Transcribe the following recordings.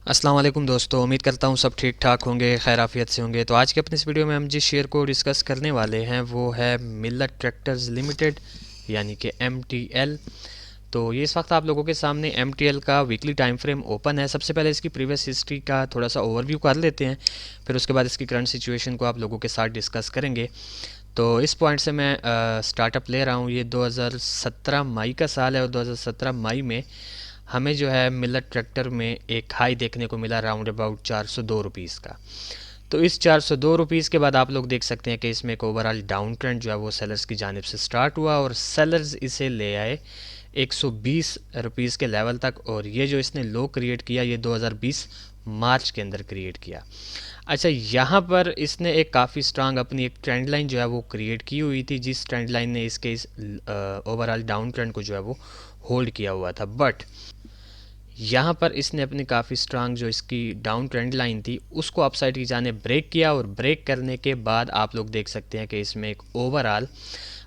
अस्सलाम वालेकुम दोस्तों, उम्मीद करता हूँ सब ठीक ठाक होंगे, खैर आफियत से होंगे। तो आज के अपने इस वीडियो में हम जिस शेयर को डिस्कस करने वाले हैं वो है मिल्लत ट्रैक्टर्स लिमिटेड यानी कि MTL। तो ये इस वक्त आप लोगों के सामने MTL का वीकली टाइम फ्रेम ओपन है। सबसे पहले इसकी प्रीवियस हिस्ट्री का थोड़ा सा ओवरव्यू कर लेते हैं, फिर उसके बाद इसकी करंट सिचुएशन को आप लोगों के साथ डिस्कस करेंगे। तो इस पॉइंट से मैं स्टार्टअप ले रहा हूँ। ये 2017 मई का साल है और 2017 मई में हमें जो है मिलट ट्रैक्टर में एक हाई देखने को मिला राउंड अबाउट 402 रुपीज़ का। तो इस 402 रुपीज़ के बाद आप लोग देख सकते हैं कि इसमें एक ओवरऑल डाउन ट्रेंड जो है वो सेलर्स की जानिब से स्टार्ट हुआ और सेलर्स इसे ले आए 120 रुपीज़ के लेवल तक। और ये जो इसने लो क्रिएट किया ये 2020 मार्च के अंदर क्रिएट किया। अच्छा, यहाँ पर इसने एक काफ़ी स्ट्रांग अपनी एक ट्रेंड लाइन जो है वो क्रिएट की हुई थी, जिस ट्रेंड लाइन ने इसके इस ओवरऑल डाउन ट्रेंड को जो है वो होल्ड किया हुआ था। बट यहाँ पर इसने अपनी काफ़ी स्ट्रांग जो इसकी डाउन ट्रेंड लाइन थी उसको अपसाइड की जाने ब्रेक किया और ब्रेक करने के बाद आप लोग देख सकते हैं कि इसमें एक ओवरऑल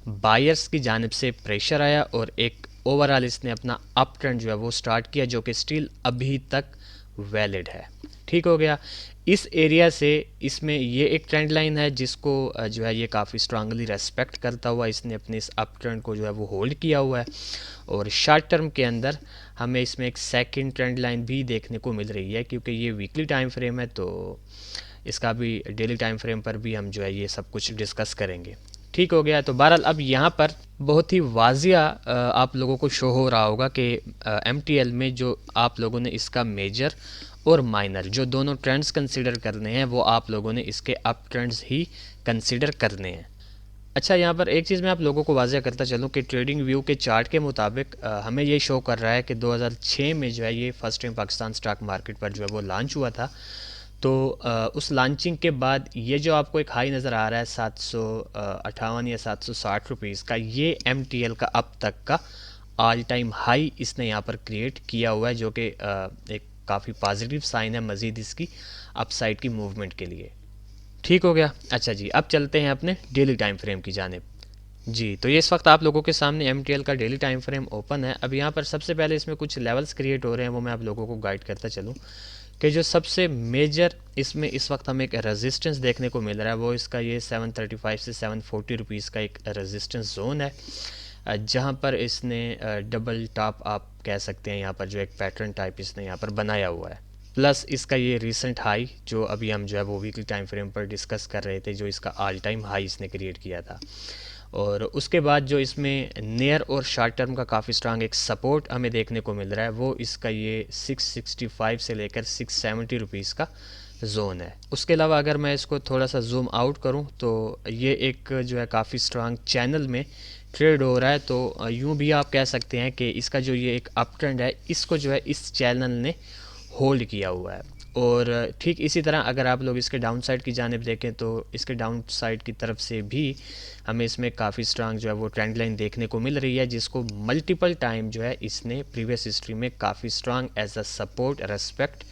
बायर्स की जानिब से प्रेशर आया और एक ओवरऑल इसने अपना अप ट्रेंड जो है वो स्टार्ट किया, जो कि स्टिल अभी तक वैलिड है। ठीक हो गया। इस एरिया से इसमें ये एक ट्रेंड लाइन है जिसको जो है ये काफ़ी स्ट्रांगली रेस्पेक्ट करता हुआ इसने अपने इस अप ट्रेंड को जो है वो होल्ड किया हुआ है। और शॉर्ट टर्म के अंदर हमें इसमें एक सेकंड ट्रेंड लाइन भी देखने को मिल रही है, क्योंकि ये वीकली टाइम फ्रेम है तो इसका भी डेली टाइम फ्रेम पर भी हम जो है ये सब कुछ डिस्कस करेंगे। ठीक हो गया। तो बहरहाल अब यहाँ पर बहुत ही वाजिया आप लोगों को शो हो रहा होगा कि MTL में जो आप लोगों ने इसका मेजर और माइनर जो दोनों ट्रेंड्स कंसिडर करने हैं वो आप लोगों ने इसके अप ट्रेंड्स ही कंसिडर करने हैं। अच्छा, यहाँ पर एक चीज़ मैं आप लोगों को वाज़ह करता चलूँ कि ट्रेडिंग व्यू के चार्ट के मुताबिक हमें ये शो कर रहा है कि 2006 में जो है ये first time Pakistan stock market पर जो है वो लॉन्च हुआ था। तो उस लॉन्चिंग के बाद ये जो आपको एक हाई नज़र आ रहा है 758 या 760 रुपीज़ का, ये MTL का अब तक का ऑल टाइम हाई इसने यहाँ पर क्रिएट किया हुआ है, जो कि एक काफ़ी पॉजिटिव साइन है मज़ीद इसकी अपसाइड की मूवमेंट के लिए। ठीक हो गया। अच्छा जी, अब चलते हैं अपने डेली टाइम फ्रेम की जानिब। जी, तो ये इस वक्त आप लोगों के सामने MTL का डेली टाइम फ्रेम ओपन है। अब यहाँ पर सबसे पहले इसमें कुछ लेवल्स क्रिएट हो रहे हैं, वो मैं आप लोगों को गाइड करता चलूँ कि जो सबसे मेजर इसमें इस वक्त हमें एक रेजिस्टेंस देखने को मिल रहा है वो इसका ये 735 से 740 रुपीज़ का एक रेजिस्टेंस जोन है, जहाँ पर इसने डबल टॉप आप कह सकते हैं, यहाँ पर जो एक पैटर्न टाइप इसने यहाँ पर बनाया हुआ है। प्लस इसका ये रीसेंट हाई जो अभी हम जो है वो वीकली टाइम फ्रेम पर डिस्कस कर रहे थे, जो इसका ऑल टाइम हाई इसने क्रिएट किया था। और उसके बाद जो इसमें नियर और शॉर्ट टर्म का काफ़ी स्ट्रांग एक सपोर्ट हमें देखने को मिल रहा है वो इसका ये 665 से लेकर 670 रुपीज़ का जोन है। उसके अलावा अगर मैं इसको थोड़ा सा जूम आउट करूं तो ये एक जो है काफ़ी स्ट्रांग चैनल में ट्रेड हो रहा है। तो यूं भी आप कह सकते हैं कि इसका जो ये एक अप ट्रेंड है इसको जो है इस चैनल ने होल्ड किया हुआ है। और ठीक इसी तरह अगर आप लोग इसके डाउन साइड की जानिब देखें तो इसके डाउन साइड की तरफ से भी हमें इसमें काफ़ी स्ट्रांग जो है वो ट्रेंड लाइन देखने को मिल रही है, जिसको मल्टीपल टाइम जो है इसने प्रीवियस हिस्ट्री में काफ़ी strong as a support respect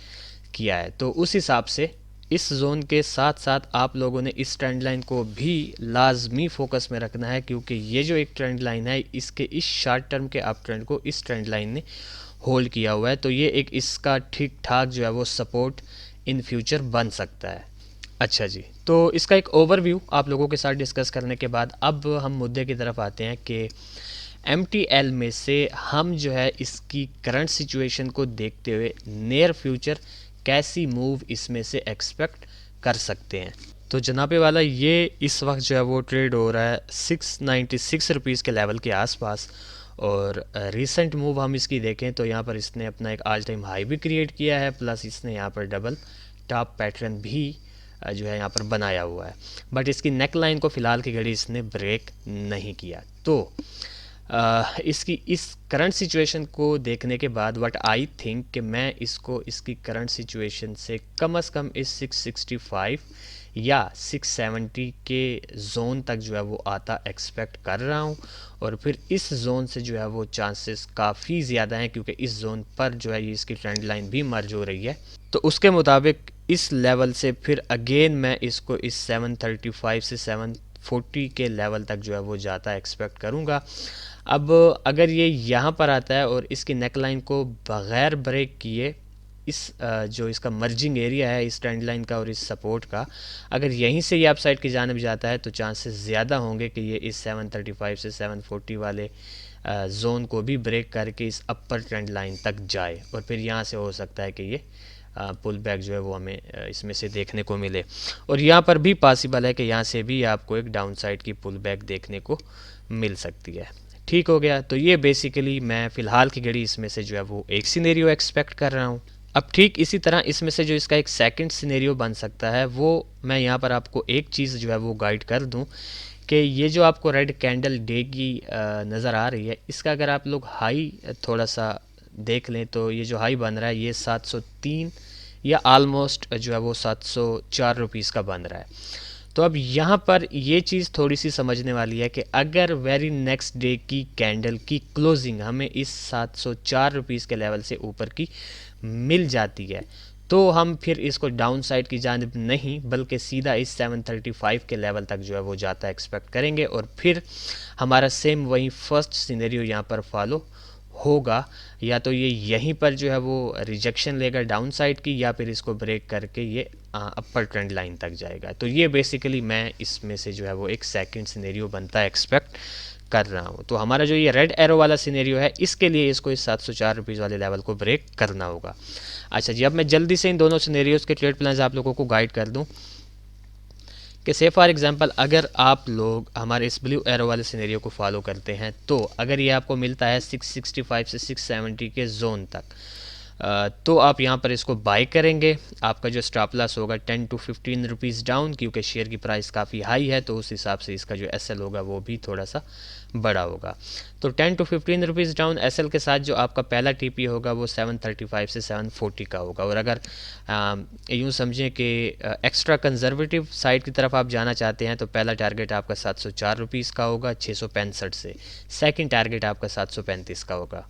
किया है। तो उस हिसाब से इस जोन के साथ साथ आप लोगों ने इस ट्रेंड लाइन को भी लाजमी फोकस में रखना है, क्योंकि ये जो एक ट्रेंड लाइन है इसके इस शॉर्ट टर्म के अप ट्रेंड को इस ट्रेंड लाइन ने होल्ड किया हुआ है। तो ये एक इसका ठीक ठाक जो है वो सपोर्ट इन फ्यूचर बन सकता है। अच्छा जी, तो इसका एक ओवरव्यू आप लोगों के साथ डिस्कस करने के बाद अब हम मुद्दे की तरफ आते हैं कि MTL में से हम जो है इसकी करंट सिचुएशन को देखते हुए नियर फ्यूचर कैसी मूव इसमें से एक्सपेक्ट कर सकते हैं। तो जनाबे वाला ये इस वक्त जो है वो ट्रेड हो रहा है 696 रुपीज़ के लेवल के आसपास। और रीसेंट मूव हम इसकी देखें तो यहाँ पर इसने अपना एक ऑल टाइम हाई भी क्रिएट किया है, प्लस इसने यहाँ पर डबल टॉप पैटर्न भी जो है यहाँ पर बनाया हुआ है। बट इसकी नेक लाइन को फ़िलहाल की घड़ी इसने ब्रेक नहीं किया। तो इसकी इस करंट सिचुएशन को देखने के बाद व्हाट आई थिंक कि मैं इसको इसकी करंट सिचुएशन से कम इस 665 या 670 के जोन तक जो है वो आता एक्सपेक्ट कर रहा हूँ। और फिर इस जोन से जो है वो चांसेस काफ़ी ज़्यादा हैं, क्योंकि इस जोन पर जो है ये इसकी ट्रेंड लाइन भी मर्ज हो रही है। तो उसके मुताबिक इस लेवल से फिर अगेन मैं इसको इस 735 से 740 के लेवल तक जो है वो जाता एक्सपेक्ट करूँगा। अब अगर ये यहाँ पर आता है और इसकी नेक लाइन को बग़ैर ब्रेक किए इस जो इसका मर्जिंग एरिया है इस ट्रेंड लाइन का और इस सपोर्ट का, अगर यहीं से ये अपसाइड की जानिब जाता है तो चांसेस ज़्यादा होंगे कि ये इस 735 से 740 वाले जोन को भी ब्रेक करके इस अपर ट्रेंड लाइन तक जाए और फिर यहाँ से हो सकता है कि ये पुल बैक जो है वो हमें इसमें से देखने को मिले। और यहाँ पर भी पॉसिबल है कि यहाँ से भी आपको एक डाउन साइड की पुल बैक देखने को मिल सकती है। ठीक हो गया। तो ये बेसिकली मैं फ़िलहाल की घड़ी इसमें से जो है वो एक सिनेरियो एक्सपेक्ट कर रहा हूँ। अब ठीक इसी तरह इसमें से जो इसका एक सेकंड सिनेरियो बन सकता है वो मैं यहाँ पर आपको एक चीज़ जो है वो गाइड कर दूँ कि ये जो आपको रेड कैंडल डे की नज़र आ रही है, इसका अगर आप लोग हाई थोड़ा सा देख लें तो ये जो हाई बन रहा है ये 703 या आलमोस्ट जो है वो 704 रुपीज़ का बन रहा है। तो अब यहाँ पर ये चीज़ थोड़ी सी समझने वाली है कि अगर वेरी नेक्स्ट डे की कैंडल की क्लोजिंग हमें इस 704 रुपीज़ के लेवल से ऊपर की मिल जाती है तो हम फिर इसको डाउन साइड की जानिब नहीं बल्कि सीधा इस 735 के लेवल तक जो है वो जाता एक्सपेक्ट करेंगे और फिर हमारा सेम वही फर्स्ट सिनेरियो यहाँ पर फॉलो होगा। या तो ये यहीं पर जो है वो रिजेक्शन लेगा डाउन साइड की या फिर इसको ब्रेक करके ये अपर ट्रेंड लाइन तक जाएगा। तो ये बेसिकली मैं इसमें से जो है वो एक सेकंड सिनेरियो बनता है एक्सपेक्ट कर रहा हूँ। तो हमारा जो ये रेड एरो वाला सिनेरियो है इसके लिए इसको इस 704 रुपीज़ वाले लेवल को ब्रेक करना होगा। अच्छा जी, अब मैं जल्दी से इन दोनों सिनेरियोज़ के ट्रेड प्लान्स आप लोगों को गाइड कर दूँ कि से फॉर एग्जांपल अगर आप लोग हमारे इस ब्लू एरो वाले सिनेरियो को फॉलो करते हैं तो अगर ये आपको मिलता है 665 से 670 के जोन तक, तो आप यहाँ पर इसको बाय करेंगे। आपका जो स्टॉप लॉस होगा 10 to 15 रुपीज़ डाउन, क्योंकि शेयर की प्राइस काफ़ी हाई है तो उस हिसाब से इसका जो एसएल होगा वो भी थोड़ा सा बड़ा होगा। तो 10 to 15 रुपीज़ डाउन एसएल के साथ जो आपका पहला टीपी होगा वो 735 से 740 का होगा। और अगर यूँ समझें कि एक्स्ट्रा कंजर्वेटिव साइड की तरफ आप जाना चाहते हैं तो पहला टारगेट आपका 704 रुपीज़ का होगा 665 से, सेकंड टारगेट आपका 735 का होगा।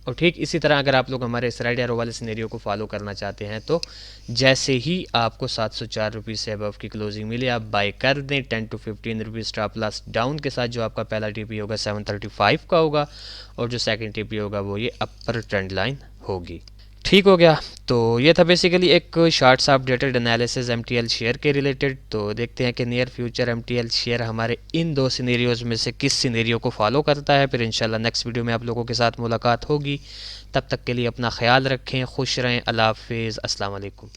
और ठीक इसी तरह अगर आप लोग हमारे इस रेड एरो वाले सिनेरियो को फॉलो करना चाहते हैं तो जैसे ही आपको 704 रुपीज़ से अबव की क्लोजिंग मिले आप बाय कर दें। 10 to 15 rupees stop loss down के साथ जो आपका पहला टीपी होगा 735 का होगा और जो सेकंड टीपी होगा वो ये अपर ट्रेंड लाइन होगी। ठीक हो गया। तो ये था बेसिकली एक शॉर्ट सा अपडेटेड एनालिसिस एमटीएल शेयर के रिलेटेड। तो देखते हैं कि नियर फ्यूचर एमटीएल शेयर हमारे इन दो सिनेरियोज़ में से किस सिनेरियो को फॉलो करता है। फिर इंशाल्लाह नेक्स्ट वीडियो में आप लोगों के साथ मुलाकात होगी। तब तक के लिए अपना ख्याल रखें, खुश रहें, अल्लाह हाफिज़, अस्सलाम वालेकुम।